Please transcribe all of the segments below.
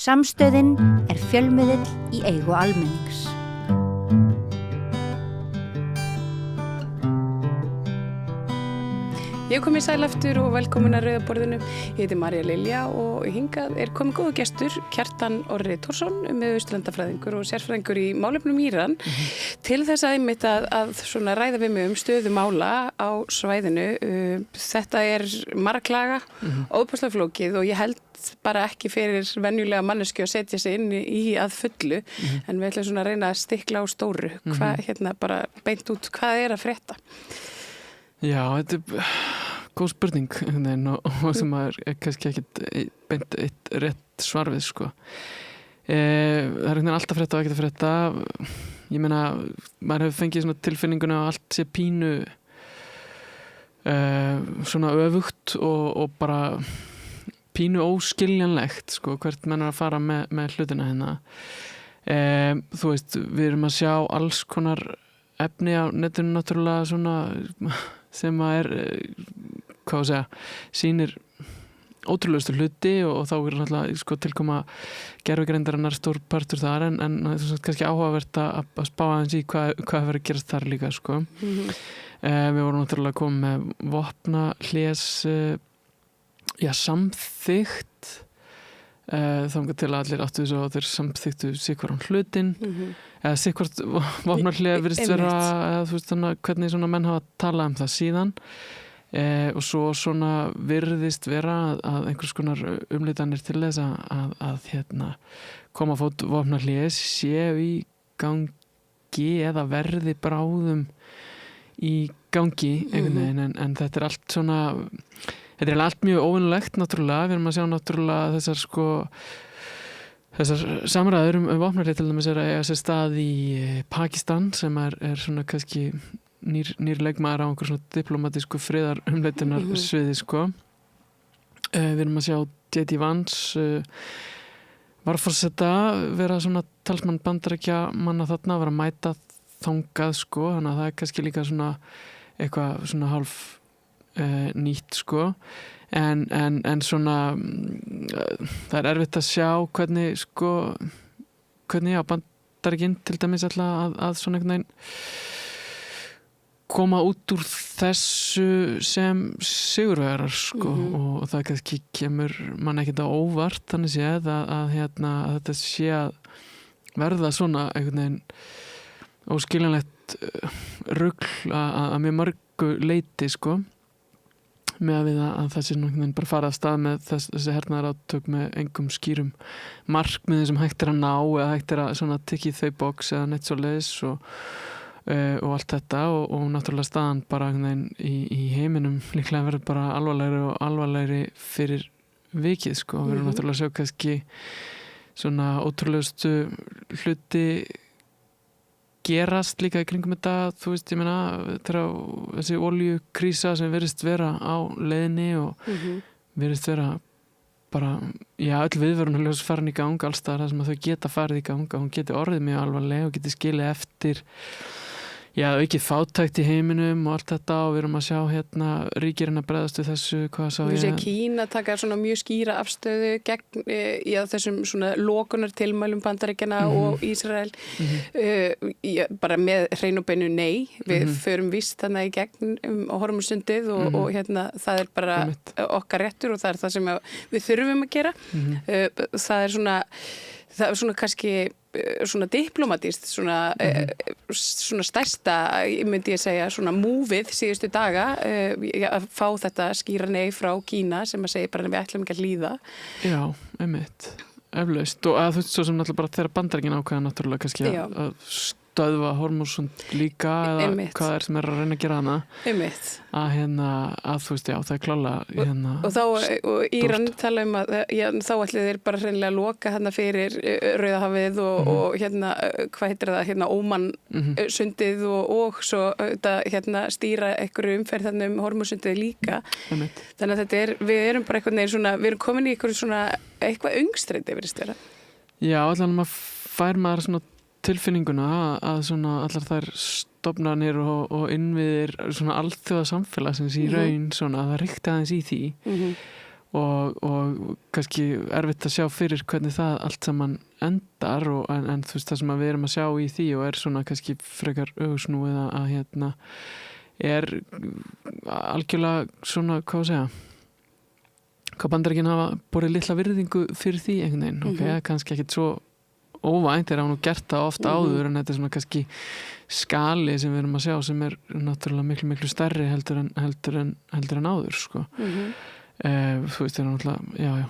Samstöðin fjölmiðill í eigu almennings. Ég kom í sæl aftur og velkomin að Rauða borðinu. Ég heiti María Lilja og hingað komið góður gestur, Kjartan Orri Tórsson, miðausturlandafræðingur og sérfræðingur í málefnum Íran, til þess að einmitt að svona ræða við mig stöðu mála á svæðinu. Þetta marklaga, óbúslega flókið og ég held bara ekki fyrir venjulega mannesku að setja sig inn í að fullu, en við ætlum svona að reyna að stikla á stóru. Hvað, bara beint út, hvað að frétta? Já, þetta góð spurning og sem er kannski ekkit beint eitt rétt svar við, sko. Það alltaf frétta og ekkert að frétta. Ég meina, maður hefur fengið svona tilfinninguna að allt sé pínu svona öfugt og bara pínu óskiljanlegt, sko, hvert menn að fara með hlutina hérna. Þú veist, við erum að sjá alls konar efni á netinu náttúrulega svona sem að hvað að segja, sýnir ótrúlegustu hluti og þá náttúrulega sko tilkoma gervigreindarinnar stór partur þar en kannski áhugavert að spá aðeins í hvað verður að gerast þar líka, sko. Við vorum náttúrulega komið með vopnahlés samþykkt þangað til að allir áttu þessu og þeir samþyktu sikvaran hlutin eða sikvart vopnahlé virðist vera eða þú veist þannig hvernig svona menn hafa talað það síðan og svo svona virðist vera að einhvers konar umleitanir til þess að koma fót vopnahlé séu í gangi eða verði bráðum í gangi einhvern veginn en þetta allt svona þetta allt mjög óvinnulegt náttúrulega, við erum að sjá náttúrulega þessar samræður vopnahlé til dæmis að eiga sér stað í Pakistan sem er svona kannski nýr leikmaður á einhver svona diplomatísku friðarumleitunar sviði, sko. Við erum að sjá J.D. Vance varforseta vera svona talsmann Bandaríkja manna þarna, vera að mæta þangað, sko, þannig að það kannski líka svona eitthvað svona hálf nýtt, sko en svona það erfitt að sjá hvernig Bandaríkin til dæmis alltaf að svona einhvern veginn koma út úr þessu sem sigurvegarar, sko og það kannski kemur mann ekkert á óvart þannig séð að þetta sé að verða svona einhvern veginn óskiljanlegt rugl að mjög mörgu leyti, sko með að við að það sé náttúrulega bara fara af stað með þessi hernaðarátök með engum skýrum markmiðum sem hægt að ná eða hægt að svona tikkið þau box eða neitt svoleiðis og allt þetta og náttúrulega staðan bara í heiminum líklega verður bara alvarlegri fyrir vikið, sko. Við erum náttúrulega að sjá kannski svona ótrúlegustu hluti gerast líka í kringum þetta, þú veist, ég meina þessi olíukrísa sem virðist vera á leiðinni og virðist vera bara, öll viðvörunarljós farin í gang alls staðar þar sem að þau geta farið í gang og hún geti orðið mjög alvarlega og geti skilið eftir aukið fátækt í heiminum og allt þetta og við erum að sjá ríkirinn að bregðast við þessu, hvað sá ég? Þú sé Kína taka svona mjög skýra afstöðu gegn þessum svona lokunartilmælum Bandaríkjanna og Ísrael bara með hreinu og beinu nei, við förum víst þannig í gegn á Hormuzsundið og það bara okkar réttur og það það sem við þurfum að gera það er svona kannski svona diplomatískt svona stærsta, myndi ég segja, svona múfið síðustu daga að fá þetta skýra nei frá Kína sem að segja bara við ætlum ekki að hlýða. Já, einmitt, eflaust og að þú veist svo sem náttúrulega bara þeirra Bandaríkin ákveða náttúrulega kannski að stöðva Hormuzsund líka eða hvað sem að reyna að gera hana að þú veist, það klálega og Íran tala að þá ætli þeir bara hreinlega að loka fyrir Rauðahafið og hvað heitir það, Óman sundið og svo stýra einhverju umferð þannig Hormuzsundið líka þannig að við erum bara einhvern veginn svona, við erum komin í einhverju svona eitthvað öngstreiti virðist vera. Já, allan maður fær maður svona tilfinninguna að svona allar þær stofnanir og innviðir svona alþjóða samfélagsins í raun svona að það ríkti aðeins í því og kannski erfitt að sjá fyrir hvernig það allt saman endar en þú veist það sem við erum að sjá í því og svona kannski frekar ögursnúið að algjörlega svona, hvað segja hvað Bandaríkin hafa borið litla virðingu fyrir því einhvern veginn, kannski ekkit svo óvænt þegar hann gert það oft áður en þetta svona kannski skali sem við erum að sjá sem náttúrulega miklu stærri heldur en áður sko. Þú veist, það náttúrulega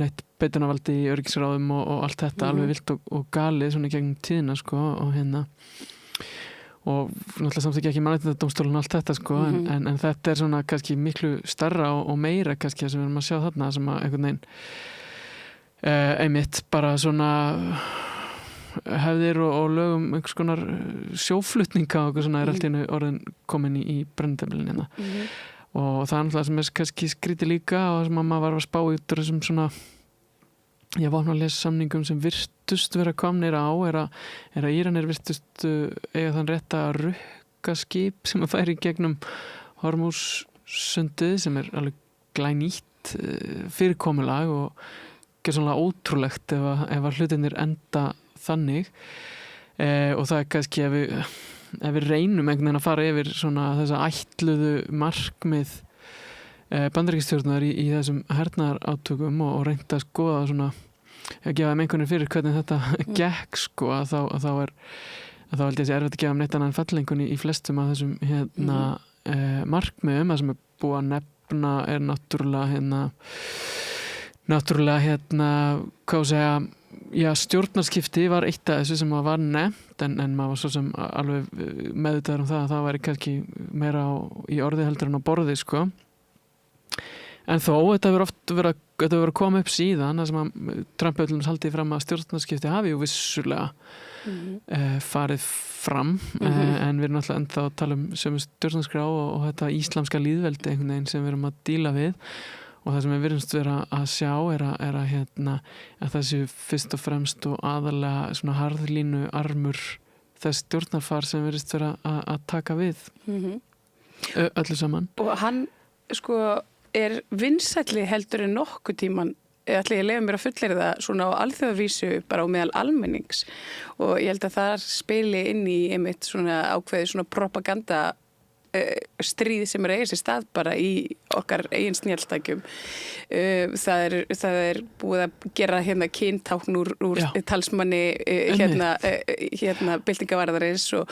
neitt beitunarvaldi í öryggisráðum og allt þetta alveg vilt og galið svona gegnum tíðina sko, og náttúrulega samþykja ekki mannréttindadómstólinn og allt þetta sko, en þetta svona kannski miklu stærra og meira kannski sem við erum að sjá þarna sem að einhvern veginn einmitt bara svona hefðir og lögum einhvers konar sjóflutninga og svona allt í einu orðin komin í brenndebilin hérna. Og það náttúrulega sem kannski skrítið líka og sem að maður var að spá út úr þessum svona ég var að lesa samningum sem virtust vera komnir á er að Íranir virtust eiga þann rétt að rukka skip sem að færi gegnum Hormúzsundið sem alveg glænýtt fyrirkomulag og ekki svona ótrúlegt ef að hlutinir enda þannig og það kannski ef við reynum einhvern veginn að fara yfir svona þessa ætluðu markmið bandaríkjastjórnar í þessum hernaðarátökum og reynda að skoða svona að gefa þeim einhvern veginn fyrir hvernig þetta gekk sko að þá held ég að sé erfitt að gefa þeim neitt annað en fellingun í flestum af þessum markmiðum það sem búið að nefna náttúrulega hvað segja stjórnarskipti var eitt af þessu sem var nefnt en maður var svo sem alveg meðvitaður það að það væri kannski meira í orði heldur en á borði sko en þó þetta hefur oft verið að koma upp síðan það sem að Trump haldið fram að stjórnarskipti hafi ju vissulega farið fram en við erum náttúrulega ennþá að tala sömu stjórnarskrá og þetta íslamska lýðveldi einhvern veginn sem við erum að díla við og það sem við virðumst vera að sjá er að þessi fyrst og fremst og aðalega svona harðlínu armur þess stjórnarfar sem virðist vera að taka við öllu saman. Og hann sko vinsælli heldur en nokkuð tíman ætla ég að leyfa mér að fullera það svona á alþjóðavísu bara á meðal almennings og ég held að það spili inn í einmitt svona ákveði svona propaganda stríð sem eiga sér stað bara í okkar eigin snjalltækjum það er búið að gera hérna kyntákn úr talsmanni byltingavarðarins og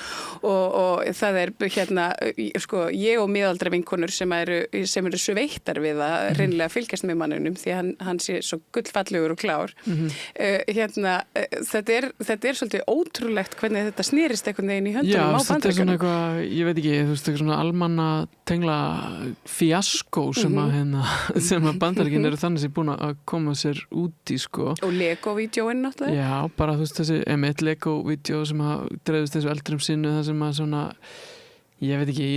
það er hérna sko ég og miðaldra vinkonur sem eru svo veittar við að hreinlega fylgjast með mannunum því að hann sé svo gullfallegur og klár þetta er svolítið ótrúlegt hvernig þetta snýrist einhvern veginn í höndunum á Bandaríkjunum. Já, þetta er svona eitthvað, ég veit ekki, þú veist, eitthvað svona almanna tengla fíaskó sem að Bandaríkin eru þannig sem búin að koma sér út í sko. Og Lego-vídeóin náttúrulega? Já, bara þú veist þessi Lego-vídeó sem að dreifist þessu eldrum sinnu það sem að svona, ég veit ekki,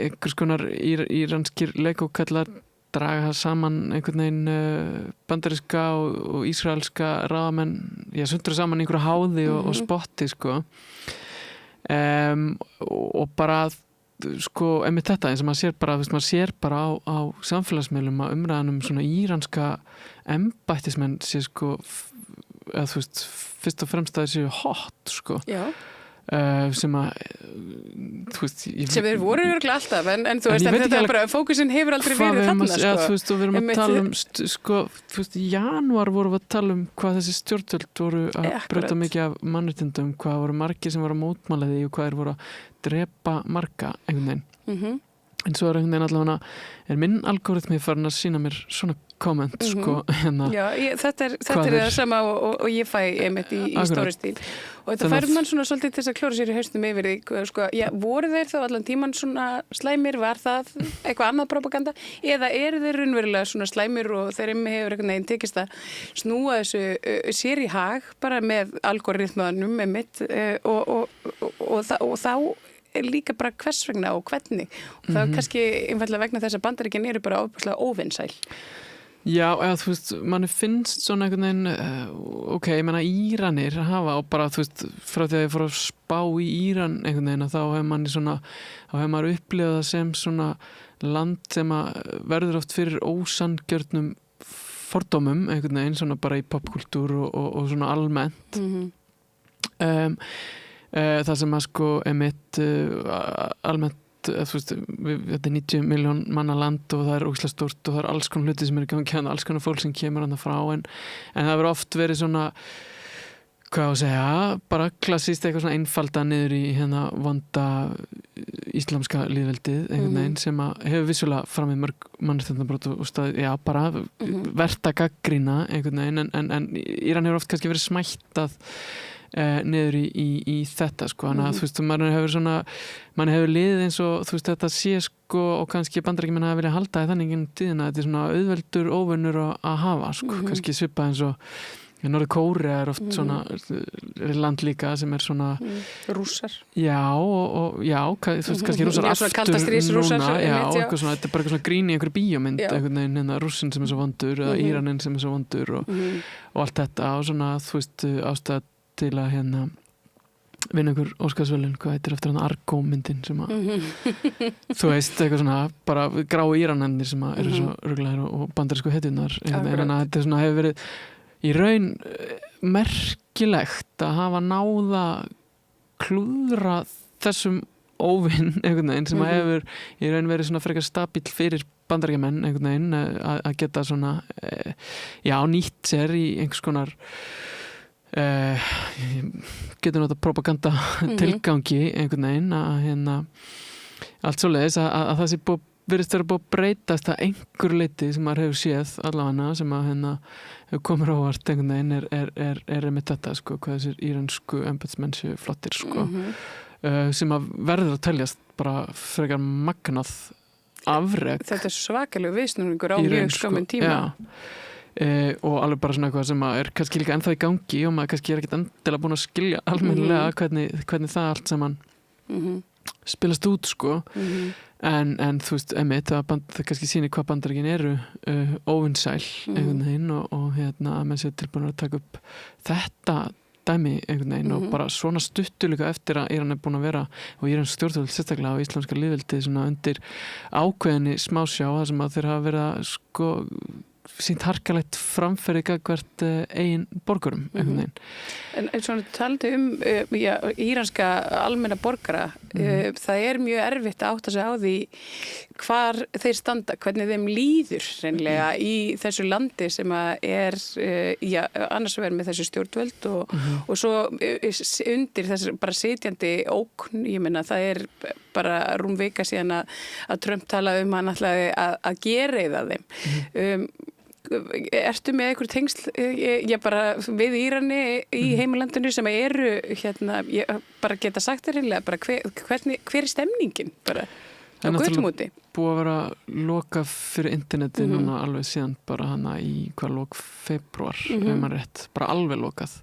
einhvers konar íranskir Lego-kallar draga saman einhvern veginn bandaríska og ísraelska ráðamenn, sundra saman einhverju háði og spotti sko. Og bara sko, einmitt þetta eins og maður sér bara á samfélagsmiðlum að umræðanum svona íranska embættismenn sé sko eða þú veist, fyrst og fremst að þessi hot sko. Já. Sem að þú veist sem þeir voru örugglega alltaf en þú veist þetta er bara fókusinn hefur aldrei verið þarna sko. Já, þú veist og við erum að tala sko, þú veist í janúar vorum við að tala hvað þessi stjórnvöld voru að brjóta mikið af mannréttindum, hvað voru margir sem voru að mótmæla því og hvað þeir voru að drepa marga einhvern veginn en svo einhvern veginn allavega minn algoritmi farin að sína mér svona komment sko hérna. Já, þetta er það sama og ég fæ einmitt í stóri stíl og þetta fær mann svona svolítið til þess að klóra sér í haustum yfir því sko, voru þeir þá allan tíman svona slæmir, var það eitthvað annað propaganda eða eru þeir raunverulega svona slæmir og þeir hefur einhvern veginn tekist að snúa þessu sér í hag bara með algoritmanum einmitt og þá er líka bara hvers vegna og hvernig og það er kannski einfallega vegna þess að Bandaríkin eru bara óvinsæl. Já, eða þú veist, manni finnst svona einhvern veginn, ok, ég menna Íranir hafa og bara, þú veist, frá því að ég fór að spá í Íran einhvern veginn þá hefur maður upplifað það sem svona land sem að verður oft fyrir ósanngjörnum fordómum einhvern veginn, svona bara í popkultúr og svona almennt. Það sem að sko einmitt almennt þú veist, þetta er 90 miljón manna land og það er ógeðslega stórt og það er alls konar hluti sem er í gangi, alls konar fólk sem kemur þarna frá en það hefur oft verið svona hvað að segja, bara klassíst eitthvað svona einfalda niður í hérna vonda íslamska lýðveldið einhvern veginn sem að hefur vissulega framið mörg mannréttindabrot og stað, já, bara verta gagnrýna einhvern veginn en Íran hefur oft kannski verið smættað niður í þetta sko, þannig að þú veist, mann hefur liðið eins og þú veist, þetta sé sko og kannski Bandaríkjamenn hafa viljað halda í þannig inn tíðina, þetta er svona auðveldur óvinnur að hafa sko, kannski svipað eins og Norður Kórea er oft svona land líka sem er svona Rússar. Já, og já, þú veist, kannski Rússar aftur núna, já, eitthvað svona, þetta er bara eitthvað svona grín í einhverju bíómynd, einhvern veginn, hérna Rússin sem er svo vondur eða Íraninn sem er svo vondur og allt þetta og svona, þú veist, ástæða til að hérna vinna einhver Óskarsverðlaun, hvað heitir eftir hann Argo-myndin sem að þú veist, eitthvað svona, bara grái Íranennir sem að eru svo ruglaðir og bandarísku hetjurnar, en þetta er svona hefur verið í raun merkilegt að hafa náða klúðra þessum óvinn einhvern veginn sem að hefur í raun verið svona frekar stabíll fyrir Bandaríkjamenn einhvern veginn að geta svona já, nýtt sér í einhvers konar getur náttúrulega propaganda tilgangi einhvern veginn að hérna allt svoleiðis að það sé virðist vera búið að breytast að einhver leiti sem maður hefur séð allavega sem að hérna hefur komið ávart einhvern veginn er með þetta sko, hvað þessir íransku embættismenn séu flottir sko sem að verður að teljast bara frekar magnað afrek. Þetta er svakalega viðsnúningur á mjög skömmun tíma. Og alveg bara svona eitthvað sem er kannski líka ennþá í gangi og maður kannski ekkert endilega búin að skilja almennilega hvernig það allt saman spilast út sko en þú veist, einmitt það kannski sýnir hvað Bandaríkin eru óvinsæl einhvern veginn og hérna að menn séu tilbúin að taka upp þetta dæmi einhvern veginn og bara svona stuttu líka eftir að Íran er búin að vera og Íran stjórnvöld sérstaklega á íslamska lýðveldið svona undir ákveðinni smásjá þar sem að þeir hafa verið að sko sínt harkalegt framferði gagnvart eigin borgurum einhvern veginn. En svona talandi íranska almenna borgara, það er mjög erfitt að átta sig á því hvar þeir standa, hvernig þeim líður reynilega í þessu landi sem að er annars vegar með þessu stjórnvöld og svo undir þessu bara sitjandi ógn, ég meina það er bara rúm vika síðan að Trump talaði hann ætlaði að gera þeim. Ertu með einhver tengsl bara við Írani í heimalandinu sem eru hérna, ég bara geta sagt þér reynilega bara hver er stemningin bara á götumóti? Búið að vera lokað fyrir interneti núna alveg síðan bara hana í lok febrúar ef maður rétt, bara alveg lokað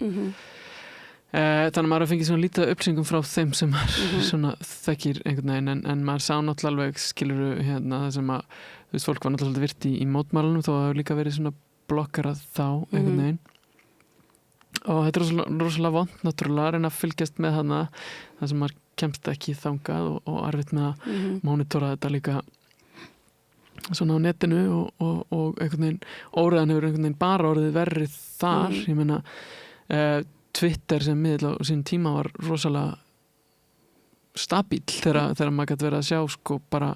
þannig að maður fengið svona lítið upplýsingum frá þeim sem maður svona þekkir einhvern veginn en maður sá náttúrulega alveg skiluru hérna það sem að þú veist, fólk var náttúrulega virt í mótmælunum þó að það hefur líka verið svona blokkarað þá einhvern veginn og þetta er rosalega vont náttúrulega að reyna að fylgjast með hana það sem maður kemst ekki þangað og erfitt með að monitora þetta líka svona á netinu og einhvern veginn óræðan hefur einhvern veginn bara orðið verri þar ég meina Twitter sem miðl á sín tíma var rosalega stabíl þegar maður gæti verið að sjá sko bara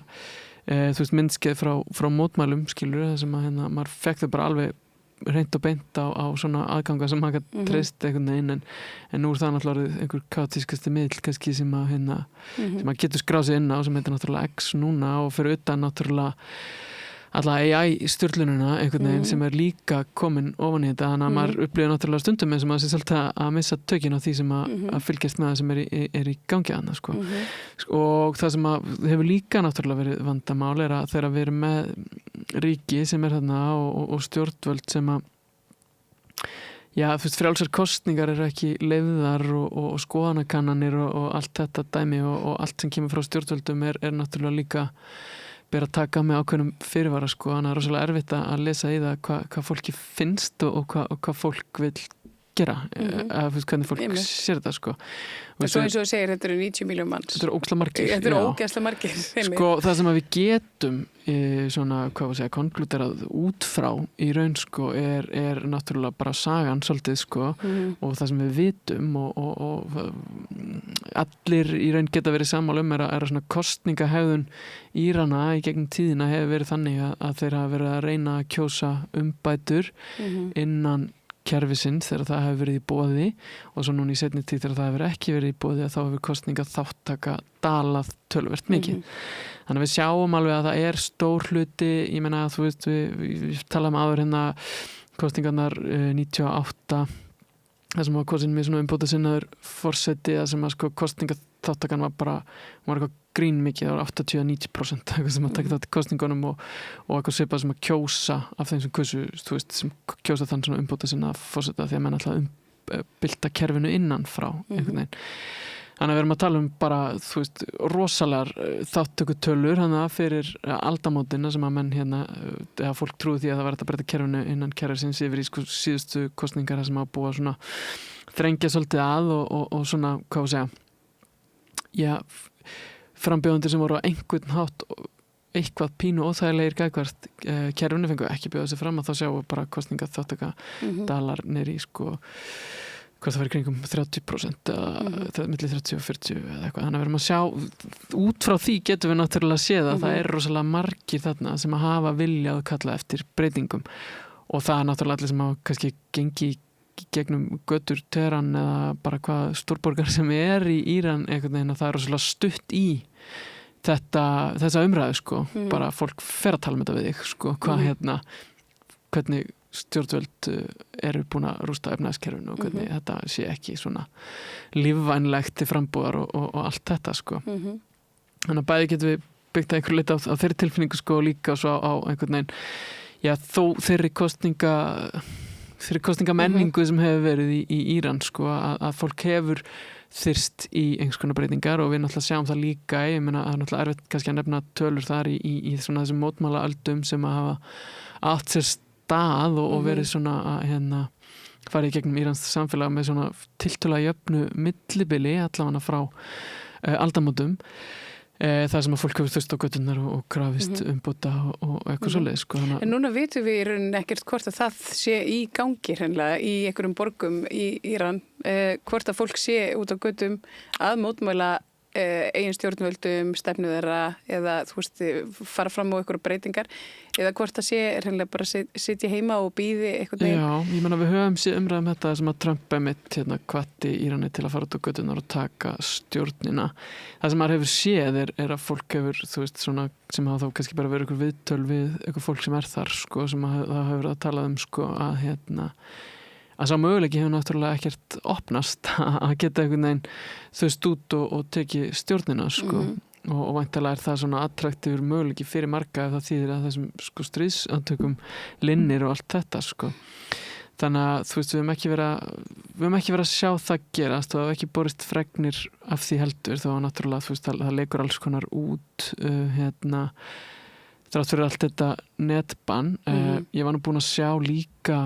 þú veist myndskeið frá mótmælum skilur það sem að hérna maður fekk þau bara alveg hreint og beint á svona aðganga sem maður gæti treyst einhvern veginn en nú er það náttúrulega einhver kaotískasti miðl kannski sem að hérna sem maður getur skráð sig inn á sem heitir náttúrulega X núna og fyrir utan náttúrulega alla AI-stjórnlununa einhvern veginn sem er líka komin ofan í þetta þannig að maður upplifir náttúrulega stundum eins og maður sé svolítið að missa tökin á því sem að fylgjast með það sem er í gangi hana sko. Og það sem að hefur líka náttúrulega verið vandamál er að þegar við erum með ríki sem er þarna og stjórnvöld sem að já, þú veist, frjálsar kosningar eru ekki leyfðar og skoðanakannanir og allt þetta dæmi og allt sem kemur frá stjórnvöldum er náttúrulega líka ber að taka með ákveðnum fyrirvara sko, þannig að rosalega erfitt að lesa í það hvað fólki finnst og hvað fólk vil gera, eða hvernig fólk sér þetta sko. En svo eins og þú segir, þetta eru 90 milljón manns. Þetta eru ógeðslega margir. Þetta eru ógeðslega margir. Sko, það sem að við getum svona, hvað var að segja, konkluderað út frá í raun sko, er náttúrulega bara sagan svolítið sko, og það sem við vitum og allir í raun geta verið sammála er svona kosningahegðun Írana í gegnum tíðina hefur verið þannig að þeir hafa verið að reyna að kjósa umbætur innan kerfisins þegar það hefur verið í boði og svo núna í seinni tíð þegar það hefur ekki verið í boði þá hefur kosningaþátttaka dalað töluvert mikið. Þannig að við sjáum alveg að það er stór hluti, ég meina að þú veist við talaðum áður hérna kosningarnar 98 það sem var kosin með svona umbóta sinnaður forseti að sem að sko kosningaþáttakan var bara, hún var eitthvað grín mikið, það var 80-90% eitthvað sem að taka það til kosningunum og eitthvað svipað sem að kjósa af þeim sem kusu, þú veist, sem kjósa þann svona umbóta sinna forseta því að menn alltaf bylta kerfinu innan frá einhvern veginn. Þannig að við erum að tala bara, þú veist, rosalegar þáttökutölur hana fyrir aldamótina sem að menn hérna, eða fólk trúi því að það var að breyta kerfinu innan kerfisins yfir í sko síðustu kosningar sem að búa svona þrengja svolítið að og svona, hvað að segja, já, frambjóðendur sem voru á einhvern hátt eitthvað pínu óþægilegir gagnvart kerfinu fengu ekki bjóða sig fram að þá sjáum við bara kosningaþáttaka dalar nýri í sko hvað það verið kringum 30% eða milli 30 og 40 eða eitthvað, þannig að við erum að sjá út frá því getum við náttúrulega séð að það er rosalega margir þarna sem að hafa viljað kalla eftir breytingum og það er náttúrulega allir sem hafa kannski gengi gegnum götur Teheran eða bara hvað stórborgar sem er í Íran einhvern veginn að það er rosalega stutt í þessa umræðu sko, bara fólk fer að tala með þetta við þig sko, hvað hérna hvernig stjórnvöld eru búin að rústa efnaðiskerfinu og hvernig þetta sé ekki svona lífvænlegt til frambúðar og allt þetta sko. Þannig að bæði getum við byggt að einhver leita á þeirri tilfinningu sko og líka svo á einhvern veginn, já þó þeirri kosningamenningu sem hefur verið í Íran sko að fólk hefur þyrst í einhvers konar breytingar og við náttúrulega sjáum það líka, ég meina það er náttúrulega erfitt kannski að nefna tölur þar í svona þessum mótmælaöldum sem að hafa átt sér stað og verið svona að hérna farið í gegnum Írans samfélag með svona tiltölulega jöfnu millibili allavega frá aldamótum það sem að fólk hefur þurft á göturnar og krafist umbóta og eitthvað svoleiðis sko. En núna vitum við í rauninni ekkert hvort að það sé í gangi hreinlega í einhverjum borgum í Íran hvort að fólk sé út á götum að mótmæla eigin stjórnvöldum, stefnu þeirra eða þú veist, fara fram á einhverju breytingar eða hvort það sé hreinlega bara sitja heima og bíði eitthvað neginn. Já, ég meina við höfum séð umræðum þetta sem að Trump mitt hérna hvatti Írani til að fara út á götunar og taka stjórnina. Það sem maður hefur séð er að fólk hefur, þú veist, svona sem hafa þá kannski bara verið einhver viðtöl við eitthvað fólk sem er þar, sko, sem það hefur að tala sko, að hérna að sá möguleiki hefur náttúrulega ekkert opnast að geta einhvern veginn þaust út og teki stjórnina sko. Og væntanlega er það svona attraktífur möguleiki fyrir marga ef það þýðir að þessum sko, stríðsantökum linnir og allt þetta sko. Þannig að þú veist við höfum ekki verið að sjá það gerast og það hefur ekki borist fregnir af því heldur þó að náttúrulega þú veist það leikur alls konar út hérna þrátt fyrir allt þetta netbann ég var nú búin að sjá líka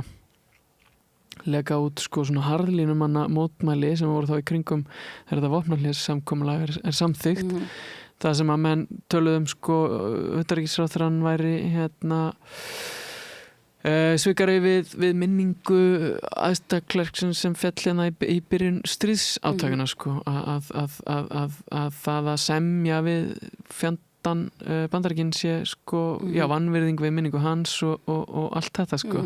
lega út sko svona harðlínumanna mótmæli sem voru þá í kringum þegar þetta vopnahlés samkomulag er samþykkt það sem að menn töluðum sko utanríkisráðherrann væri hérna svikari við minningu aðstaklerksins sem fjall hérna í byrjun stríðsáttakana sko að það að semja við fjandan Bandaríkin sé sko já vanvirðing við minningu hans og allt þetta sko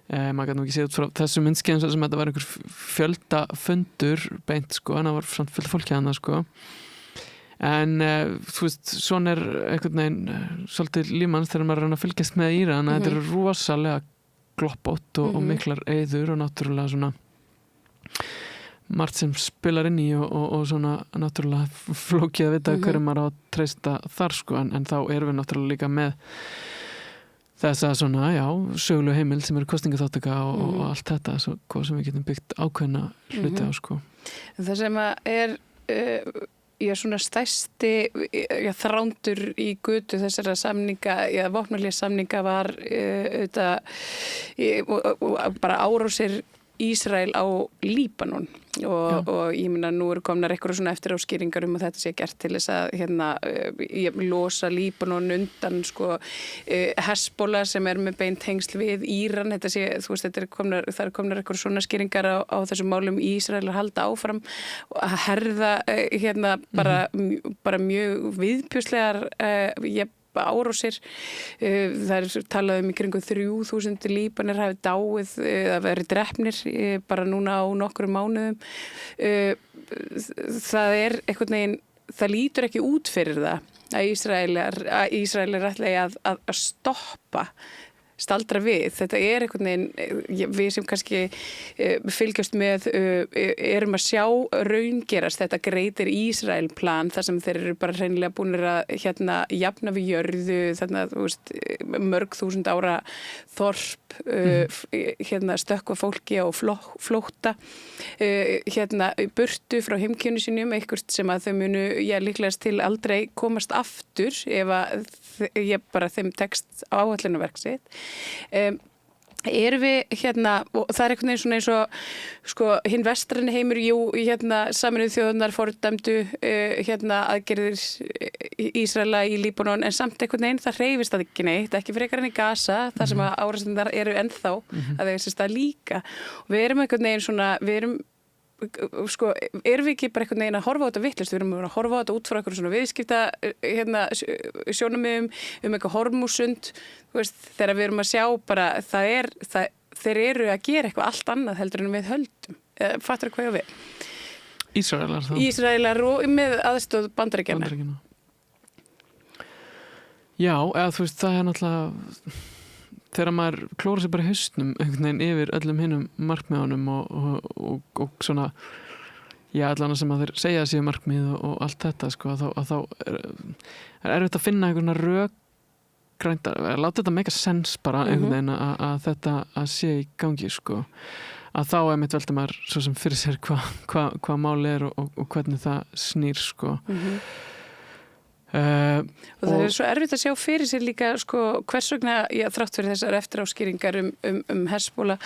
maður gæti nú ekki séð út frá þessu myndskeiðum sem þetta var einhver fjöldafundur beint sko, en það var samt fullt fólki hana sko en þú veist, svona er einhvern veginn svolítið lífmanns þegar maður er að fylgjast með Íran þetta er rosalega gloppótt og miklar eyður og náttúrulega svona margt sem spilar inn í og svona náttúrulega flókið að vita hverju maður á að treysta þar sko en þá erum við náttúrulega líka með þessa svona, já, sögulegu heimild sem eru kosningaþáttaka og allt þetta svo, sem við getum byggt ákveðna hluti á sko. Það sem er svona stærsti þrándur í götu þessara samninga, vopnahléssamninga var bara árásir Ísrael á Líbanon og ég meina nú eru komnar eitthvað svona eftiráskýringar að þetta sé gert til þess að losa Líbanon undan Hezbollah sem með beint tengsl við Íran. Þetta sé, þú veist, það er komnar eitthvað svona skýringar á þessum málum Ísrael að halda áfram og að herða bara mjög viðbjóðslegar árásir. Það talað í kringum 3.000 Líbanir hafi dáið að verið drepnir bara núna á nokkrum mánuðum. Það einhvern veginn, það lítur ekki út fyrir það að Ísraelir ætli að stoppa staldra við. Þetta einhvern veginn, við sem kannski fylgjast með erum að sjá raungerast þetta Greater Ísrael plan þar sem þeir eru bara hreinlega búinir að jafna við jörðu, þarna, þú veist, mörg þúsund ára þorp, stökkva fólki á flótta, burtu frá heimkynnu sínum, eitthvað sem að þau munu líklegast til aldrei komast aftur ef að bara þeim tekst áætlunarverk sitt. Erum við og það einhvern veginn svona eins og hinn vestræni heimur, Sameinuðu þjóðirnar fordæmdu aðgerðir Ísraela í Líbanon, en samt einhvern veginn það hreyfist það ekki neitt, ekki frekar en í Gaza þar sem að árásirnar eru ennþá að það er stað líka. Og við erum einhvern veginn svona, erum við ekki bara einhvern veginn að horfa á þetta vitlaust, við erum að horfa á þetta út frá einhverjum svona viðskipta sjónarmiðum eitthvað Hormúsund, þú veist, þegar við erum að sjá bara þeir eru að gera eitthvað allt annað heldur en við höldum. Fattar hvað ég á við? Ísraelar þá? Ísraelar og með aðstoð Bandaríkjanna. Já, eða þú veist, það náttúrulega þegar maður klóra sér bara í hausnum einhvern veginn yfir öllum hinnum markmiðunum og svona allan sem að þeir segja sér markmið og allt þetta þá er erfitt að finna einhverna rökgrændar, láta þetta make a sense bara einhvern veginn að þetta að sé í gangi að þá mitt velta maður svo sem fyrir sér hvað máli er og hvernig það snýr og það er svo erfitt að sjá fyrir sér líka hvers vegna, þrátt fyrir þessar eftiráskýringar Hezbollah,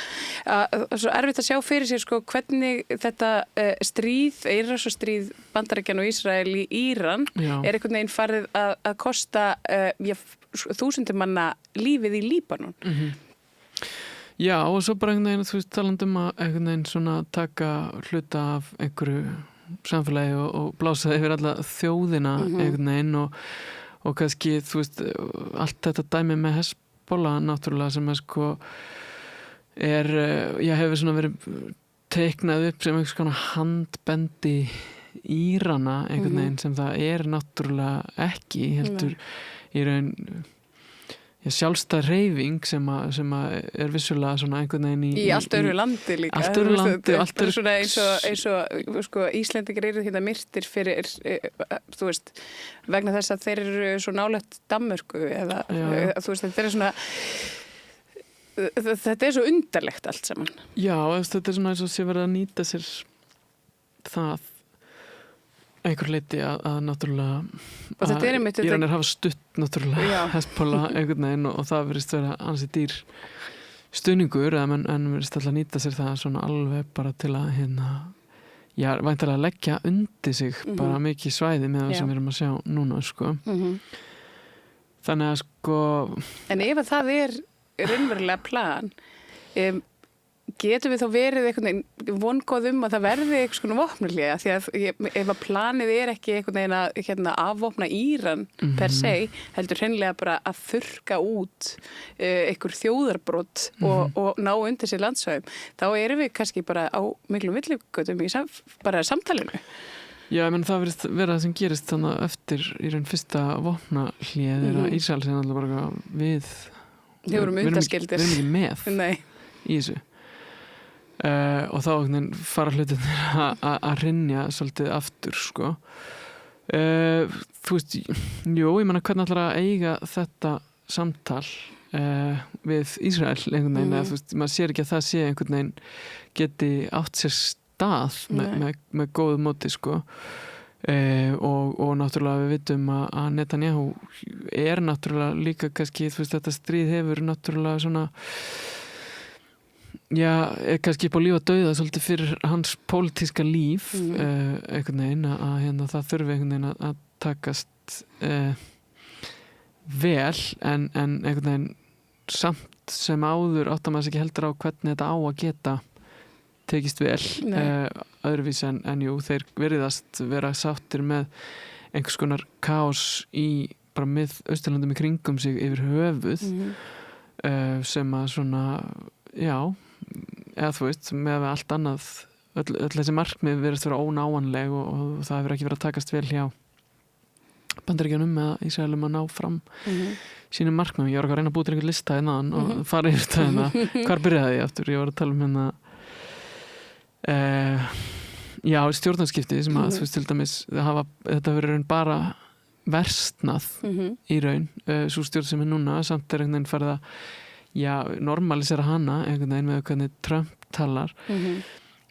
svo erfitt að sjá fyrir sér hvernig þetta innrásarstríð Bandaríkjanna og Ísrael í Íran er einhvern veginn farið að kosta þúsundir manna lífið í Líbanon. Já, og svo bara einhvern veginn, þú veist, talandum að einhvern veginn svona taka hluta af einhverju samfélagi og blása yfir alla þjóðina einhvern veginn og kannski, þú veist, allt þetta dæmi með Hezbollah náttúrulega sem hefur svona verið teiknað upp sem einhvers konar handbendi Írana einhvern veginn sem það er náttúrulega ekki, heldur í raun sjálfstæð hreyfing sem að er vissulega svona einhvern veginn í allt öðru landi líka. Allt öðru landi og allt öðru svona eins og Íslendingar eru myrtir fyrir, þú veist, vegna þess að þeir eru svo nálægt Danmörku eða þú veist, þetta er svona þetta er svo undarlegt allt saman. Já, þetta er svona eins og sé verið að nýta sér það einhver leiti að náttúrulega að Íranir hafa stutt náttúrulega Hezbollah einhvern veginn og það verðist vera ansi dýr stuðningur en verðist alltaf nýta sér það svona alveg bara til að væntanlega að leggja undir sig bara mikið svæði með það sem við erum að sjá núna þannig að En ef það er raunverulega plan getum við þá verið einhvern veginn vongóð að það verði eitthvað svona vopnahlé því að ef að planið er ekki einhvern veginn að afvopna Íran per se, heldur hreinlega bara að þurrka út einhver þjóðarbrot og ná undir sér landsvæðum, þá erum við kannski bara á miklum villigötum í bara samtalinu. Já, menn það verðist vera það sem gerist þannig eftir í raun fyrsta vopnahlé þegar Ísrael sem alltaf bara við erum ekki með í þessu. Og þá fara hlutinir að hrynja svolítið aftur þú veist, ég menna hvernig ætlar að eiga þetta samtal við Ísrael einhvern veginn, þú veist, maður sér ekki að það sé einhvern veginn geti átt sér stað með góðu móti og náttúrulega við vitum að Netanyahu náttúrulega líka kannski, þú veist, þetta stríð hefur náttúrulega svona kannski upp á líf og dauða svolítið fyrir hans pólitíska líf einhvern veginn að hérna, það þurfi einhvern veginn að takast vel en einhvern veginn samt sem áður áttar maður sig ekki heldur á hvernig þetta á að geta tekist vel öðruvísi en jú, þeir veriðast vera sáttir með einhvers konar kaos í bara með Austurlandum í kringum sig yfir höfuð sem að svona eða þú veist, með allt annað öll þessi markmið verðast vera ónáanleg og það hefur ekki verið að takast vel hjá Bandaríkjunum eða Ísraelum að ná fram sínum markmiðum. Ég var að reyna að búið til einhvern lista hérna og fara yfir þetta hérna. Hvar byrjaði ég aftur? Ég var að tala um hérna stjórnarskipti sem að þú veist til dæmis þetta verður bara versnað í raun svo stjórn sem núna, samt einhvern veginn farið að normalisera hana einhvern veginn með hvernig Trump talar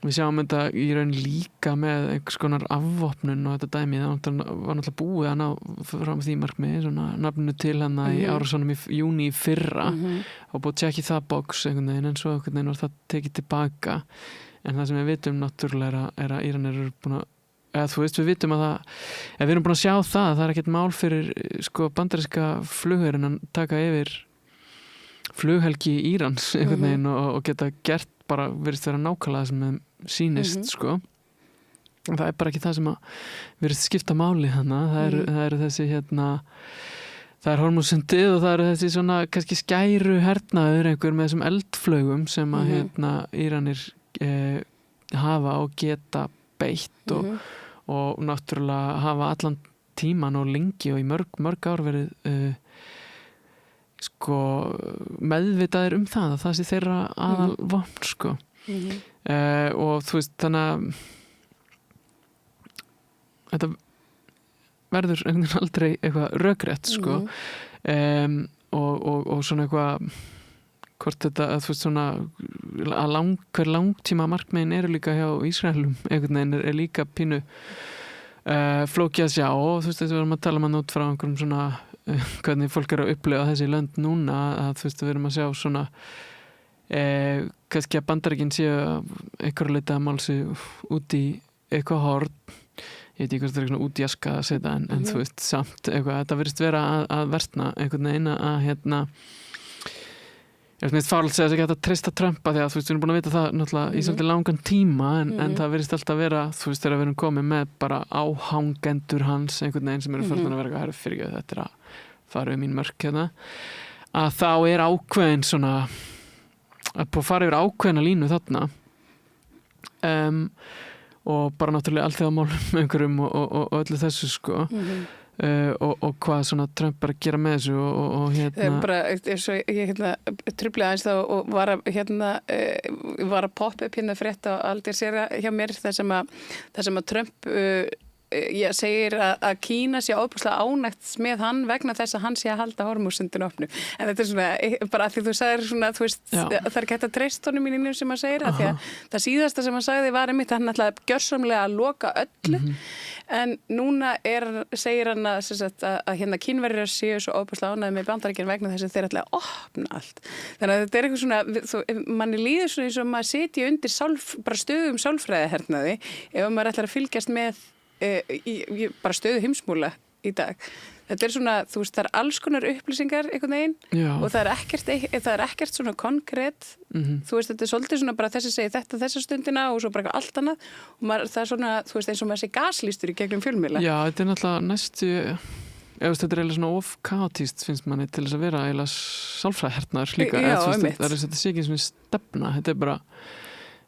við sjáum þetta í raun líka með einhvers konar afvopnun og þetta dæmi, það var náttúrulega búið að ná fram því markmiði, svona nafninu til hana í árásunum í júní í fyrra og búið að tjekki það box einhvern veginn en svo einhvern veginn var það tekið tilbaka en það sem við vitum náttúrulega er að Íranar eru búin að eða þú veist, við vitum að við erum búin að sjá það er ekkert mál fyrir sko bandaríska flugherinn að taka yfir flughelgi Írans einhvern veginn og geta gert bara virðist vera nákvæmlega sem þeim sýnist sko en það er bara ekki það sem að virðist skipta máli hana, það eru þessi hérna það er hormónsundið og það eru þessi svona kannski skæru hernaður einhver með þessum eldflaugum sem að hérna Íranir hafa og geta beitt og náttúrulega hafa allan tíman og lengi og í mörg ár verið sko meðvitaðir það að það sé þeirra aðal vopn sko og þú veist þannig að þetta verður einhvern veginn aldrei eitthvað rökrétt sko og svona eitthvað hvort þetta að þú veist svona að hver langtíma markmiðin eru líka hjá Ísraelum einhvern veginn er líka pínu flókið að sjá og þú veist við erum að tala út frá einhverjum svona hvernig fólk eru að upplifa þessi lönd núna að þú veist við erum að sjá svona kannski að Bandaríkin séu einhverju leita að mála sig út í eitthvað horn ég veit ekki hvort það er svona útjaska að setja en þú veist samt eitthvað þetta virðist vera að versna einhvern veginn að hérna ég finnst fárlega að segja ekki að treysta Trumpa því að þú veist við erum búin að vita það náttúrulega í svolítið langan tíma en það virðist alltaf vera þú veist þegar við erum komið með bara áhangendur hans einhvern veginn sem eru fyrir að vera eitthvað fyrir þetta er að fara mín mörk hérna að þá er ákveðin svona að fara yfir ákveðina línu þarna og bara náttúrulega alþjóðamálum einhverjum og öllu þessu sko og hvað svona Trump er að gera með þessu og hérna bara eins og ég hérna truflaði aðeins þá og var að poppa upp hérna frétt á Al Jazeera hjá mér þar sem að Trump ég segir að Kína sé óbúslega ánægt með hann vegna þess að hann sé að halda Hormúzsundinu opnu. En þetta er svona, bara að því þú sagðir svona, þú veist, það er ekki hægt að treysta honum í nýjum sem hann segir, að því að það síðasta sem hann sagði var einmitt að hann ætlaði gjörsamlega að loka öllu, en núna segir hann að hérna Kínverjar séu svo óbúslega ánægð með Bandaríkin vegna þess að þeir ætlaði að opna allt. Þannig að þetta er eitthvað svona, manni líður svona eins og maður sitji undir bara stöðum sálfræðihernaði ef maður ætlar að fylgjast með bara stöðu heimsmúla í dag. Þetta er svona, þú veist, það er alls konar upplýsingar einhvern veginn og það er ekkert svona konkrétt. Þú veist, þetta er svolítið svona bara þessi segi þetta þessa stundina og svo bara allt annað og það er svona, þú veist, eins og maður sé gaslýstur í gegnum fjölmiðla. Já, þetta er náttúrulega næstu, þetta er eiginlega svona of-kaotíst finnst manni til þess að vera eiginlega sálfræðihernaður líka. Já, einmitt. Það er sé ekki svona stefna, þetta er bara